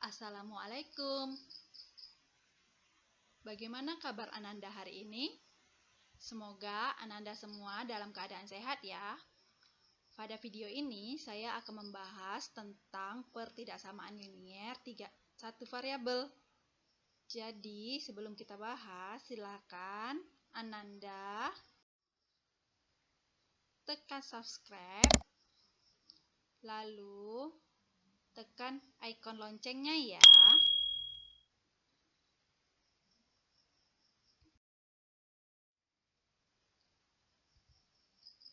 Assalamualaikum. Bagaimana kabar Ananda hari ini? Semoga Ananda semua dalam keadaan sehat ya. Pada video ini saya akan membahas tentang pertidaksamaan linier satu variabel. Jadi sebelum kita bahas, silakan Ananda tekan subscribe, lalu tekan ikon loncengnya ya.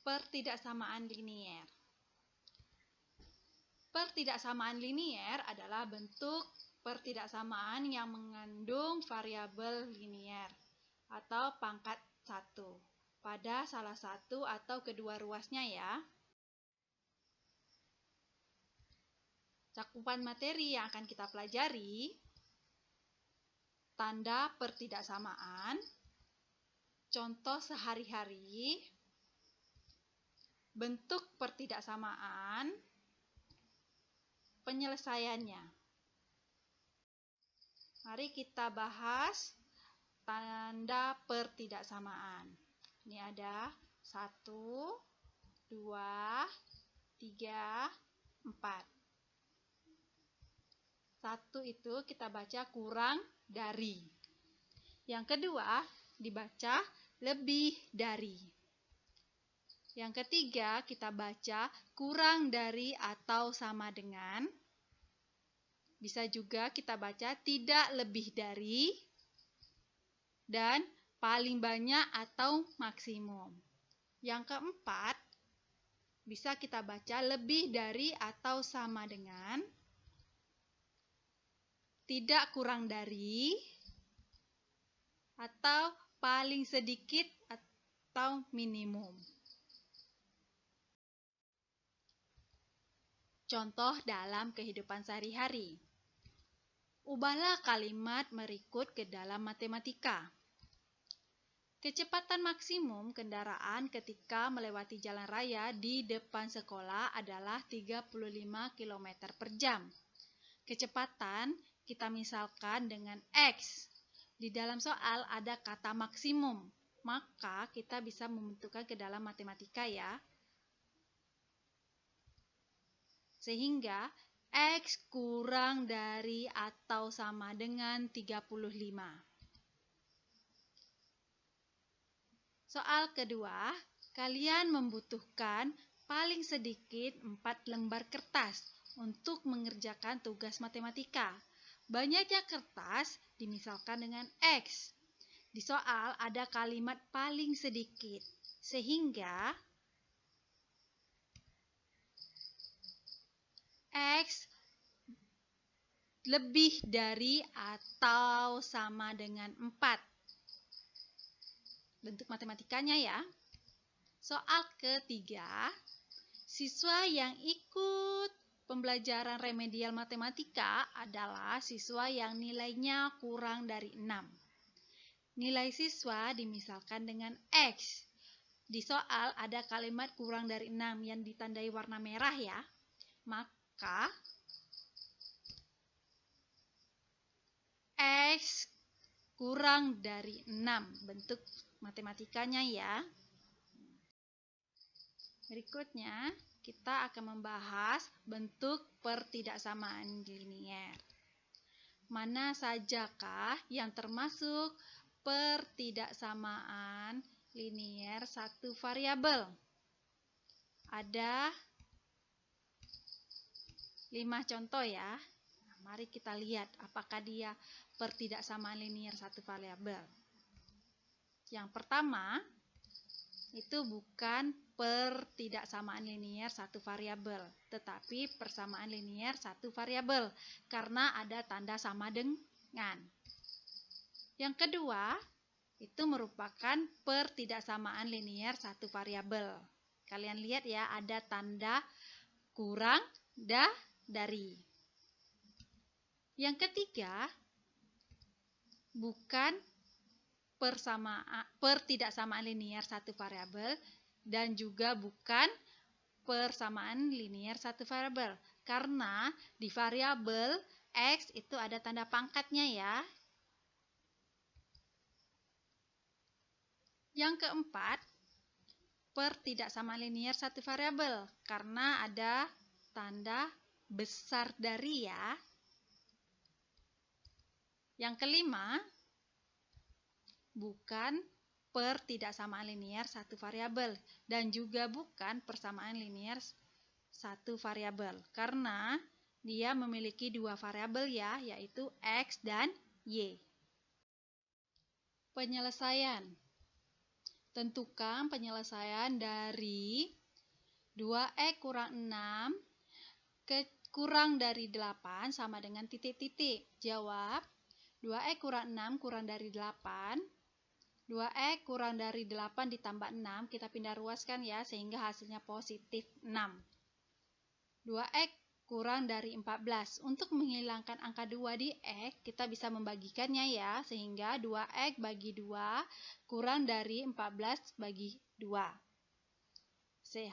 Pertidaksamaan linier. Pertidaksamaan linier adalah bentuk pertidaksamaan yang mengandung variabel linier atau pangkat 1 pada salah satu atau kedua ruasnya ya. Cakupan materi yang akan kita pelajari: tanda pertidaksamaan, contoh sehari-hari, bentuk pertidaksamaan, penyelesaiannya. Mari kita bahas tanda pertidaksamaan. Ini ada 1, 2, 3, 4. 1 itu kita baca kurang dari. Yang kedua dibaca lebih dari. Yang ketiga kita baca kurang dari atau sama dengan. Bisa juga kita baca tidak lebih dari. Dan paling banyak atau maksimum. Yang keempat bisa kita baca lebih dari atau sama dengan. Tidak kurang dari, atau paling sedikit atau minimum. Contoh dalam kehidupan sehari-hari. Ubahlah kalimat berikut ke dalam matematika. Kecepatan maksimum kendaraan ketika melewati jalan raya di depan sekolah adalah 35 km per jam. Kecepatan kita misalkan dengan X. Di dalam soal ada kata maksimum, maka kita bisa membentukkan ke dalam matematika ya. Sehingga X kurang dari atau sama dengan 35. Soal kedua, kalian membutuhkan paling sedikit 4 lembar kertas untuk mengerjakan tugas matematika. Banyaknya kertas dimisalkan dengan X. Di soal ada kalimat paling sedikit, sehingga X lebih dari atau sama dengan 4. Bentuk matematikanya ya. Soal ketiga, siswa yang ikut pembelajaran remedial matematika adalah siswa yang nilainya kurang dari 6. Nilai siswa dimisalkan dengan X. Di soal ada kalimat kurang dari 6 yang ditandai warna merah ya. Maka X kurang dari 6. Bentuk matematikanya ya. Berikutnya kita akan membahas bentuk pertidaksamaan linier. Mana sajakah yang termasuk pertidaksamaan linier satu variabel? Ada 5 contoh ya. Nah, mari kita lihat apakah dia pertidaksamaan linier satu variabel. Yang pertama, itu bukan pertidaksamaan linier satu variabel, tetapi persamaan linier satu variabel karena ada tanda sama dengan. Yang kedua, itu merupakan pertidaksamaan linier satu variabel. Kalian lihat ya, ada tanda kurang dari. Yang ketiga, bukan pertidaksamaan linier satu variabel dan juga bukan persamaan linier satu variabel karena di variabel X itu ada tanda pangkatnya ya. Yang keempat, per tidak sama linear satu variabel karena ada tanda besar dari ya. Yang kelima, bukan per tidak sama linear satu variabel dan juga bukan persamaan linear satu variabel karena dia memiliki dua variabel ya, yaitu X dan Y. Penyelesaian. Tentukan penyelesaian dari 2X kurang 6 kurang dari 8 sama dengan titik-titik. Jawab, 2X kurang 6 kurang dari 8. 2X kurang dari 8 ditambah 6, kita pindah ruaskan ya, sehingga hasilnya positif 6. 2X kurang dari 14. Untuk menghilangkan angka 2 di X, kita bisa membagikannya ya, sehingga 2X bagi 2 kurang dari 14 bagi 2.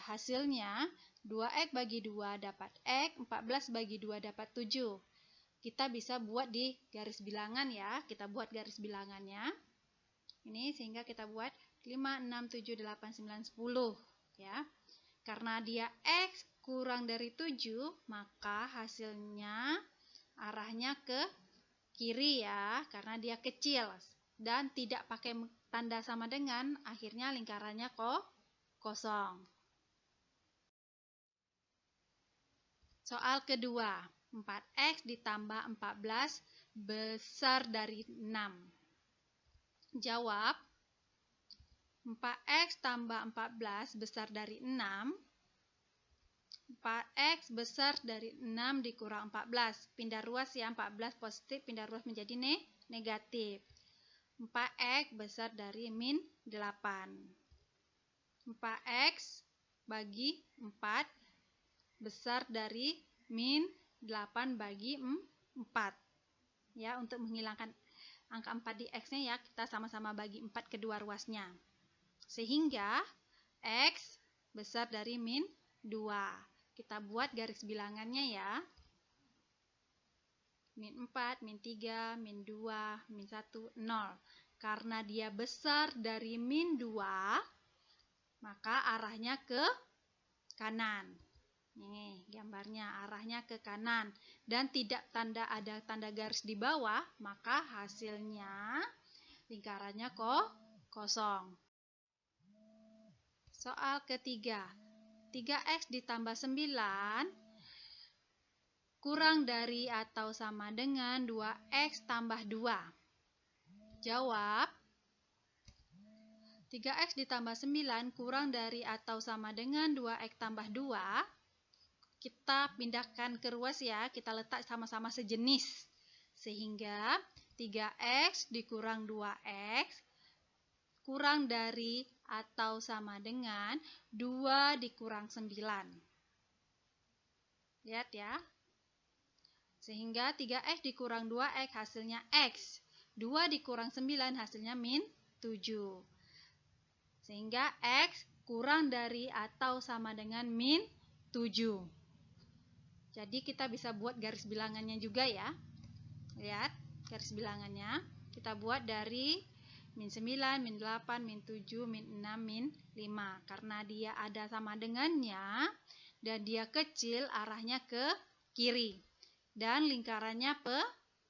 Hasilnya, 2X bagi 2 dapat X, 14 bagi 2 dapat 7. Kita bisa buat di garis bilangan ya, kita buat garis bilangannya. Ini sehingga kita buat 5, 6, 7, 8, 9, 10 ya. Karena dia X kurang dari 7, maka hasilnya arahnya ke kiri ya, karena dia kecil dan tidak pakai tanda sama dengan, akhirnya lingkarannya kosong. Soal kedua, 4X ditambah 14 besar dari 6. Jawab, 4X tambah 14 besar dari 6. 4X besar dari 6 dikurang 14. Pindah ruas ya, 14 positif, pindah ruas menjadi negatif. 4X besar dari min 8. 4X bagi 4 besar dari min 8 bagi 4. Ya, untuk menghilangkan angka 4 di X-nya ya, kita sama-sama bagi 4 kedua ruasnya. Sehingga X besar dari min 2. Kita buat garis bilangannya ya. Min 4, min 3, min 2, min 1, 0. Karena dia besar dari min 2, maka arahnya ke kanan. Nih, gambarnya arahnya ke kanan. Dan tidak ada tanda garis di bawah, maka hasilnya lingkarannya kosong. Soal ketiga. 3X ditambah 9 kurang dari atau sama dengan 2X tambah 2. Jawab, 3X ditambah 9 kurang dari atau sama dengan 2X tambah 2. Kita pindahkan ke ruas ya, kita letak sama-sama sejenis. Sehingga 3X dikurang 2X kurang dari atau sama dengan 2 dikurang 9. Lihat ya. Sehingga 3X dikurang 2X hasilnya X. 2 dikurang 9 hasilnya min 7. Sehingga X kurang dari atau sama dengan min 7. Jadi kita bisa buat garis bilangannya juga ya. Lihat garis bilangannya. Kita buat dari min 9, min 8, min 7, min 6, min 5. Karena dia ada sama dengannya dan dia kecil, arahnya ke kiri. Dan lingkarannya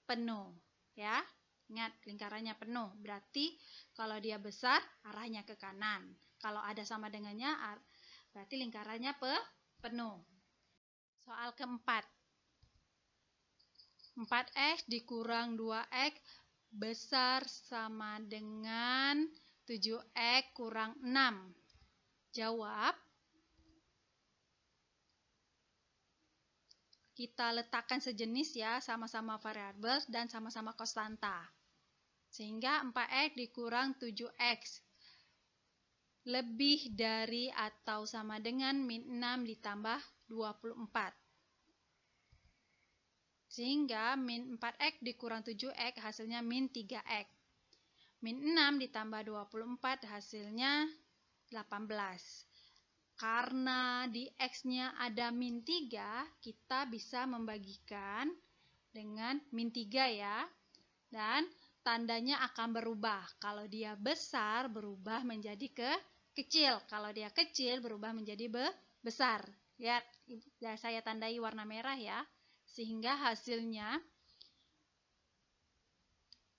penuh. Ya, ingat lingkarannya penuh. Berarti kalau dia besar, arahnya ke kanan. Kalau ada sama dengannya, berarti lingkarannya penuh. Soal keempat. 4X dikurang 2X besar sama dengan 7X kurang 6. Jawab, kita letakkan sejenis ya, sama-sama variabel dan sama-sama konstanta. Sehingga 4X dikurang 7X lebih dari atau sama dengan min 6 ditambah 24. Sehingga min 4X dikurang 7X hasilnya min 3X. Min 6 ditambah 24 hasilnya 18. Karena di X-nya ada min 3, kita bisa membagikan dengan min 3 ya. Dan tandanya akan berubah. Kalau dia besar berubah menjadi kecil. Kalau dia kecil berubah menjadi besar. Lihat, saya tandai warna merah ya. Sehingga hasilnya,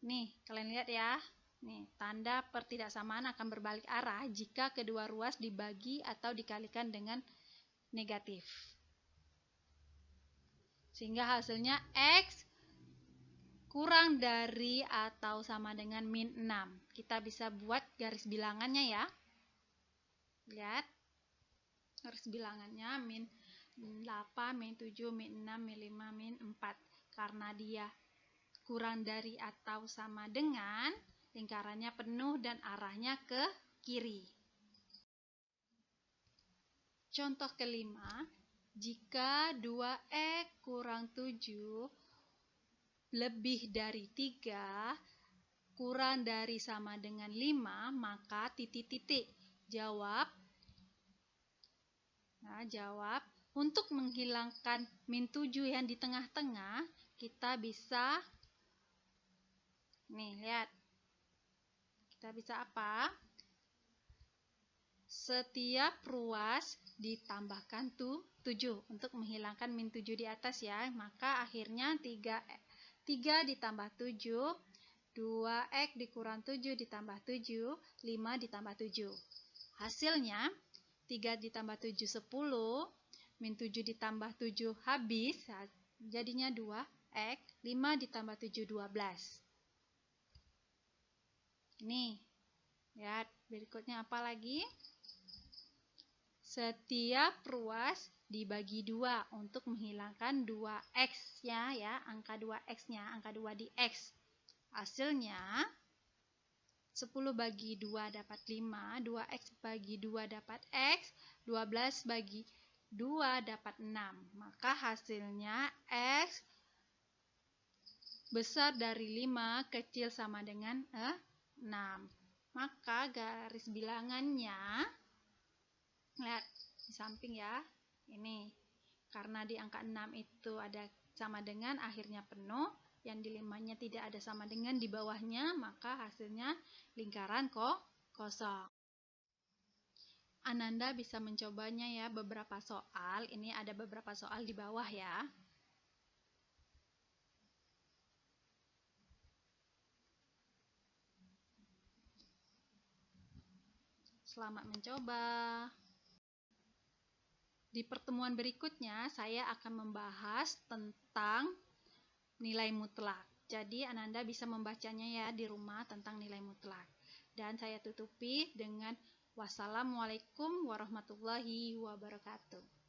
nih kalian lihat ya. Nih, tanda pertidaksamaan akan berbalik arah jika kedua ruas dibagi atau dikalikan dengan negatif. Sehingga hasilnya X kurang dari atau sama dengan min 6. Kita bisa buat garis bilangannya ya. Lihat. Garis bilangannya min 8, min 7, min 6, min 5, min 4. Karena dia kurang dari atau sama dengan, lingkarannya penuh dan arahnya ke kiri. Contoh kelima, jika 2X kurang 7 lebih dari 3 kurang dari sama dengan 5, maka titik-titik. Jawab. Nah, jawab. Untuk menghilangkan min 7 yang di tengah-tengah, kita bisa, nih lihat. Kita bisa apa? Setiap ruas ditambahkan 7 untuk menghilangkan min 7 di atas ya. Maka akhirnya 3 ditambah 7, 2X dikurang 7 ditambah 7, 5 ditambah 7. Hasilnya 3 ditambah 7 10, min 7 ditambah 7 habis, jadinya 2X, 5 ditambah 7 12. Nih, lihat berikutnya apa lagi? Setiap ruas dibagi 2 untuk menghilangkan 2X-nya ya, angka 2X-nya, angka 2 di X. Hasilnya 10 bagi 2 dapat 5, 2X bagi 2 dapat X, 12 bagi 2 dapat 6. Maka hasilnya X besar dari 5 kecil sama dengan 6. Maka garis bilangannya, lihat di samping ya, ini karena di angka 6 itu ada sama dengan, akhirnya penuh, yang di 5-nya tidak ada sama dengan di bawahnya, maka hasilnya lingkaran kosong. Ananda bisa mencobanya ya beberapa soal, ini ada beberapa soal di bawah ya. Selamat mencoba. Di pertemuan berikutnya, saya akan membahas tentang nilai mutlak. Jadi, Ananda bisa membacanya ya di rumah tentang nilai mutlak. Dan saya tutupi dengan wassalamualaikum warahmatullahi wabarakatuh.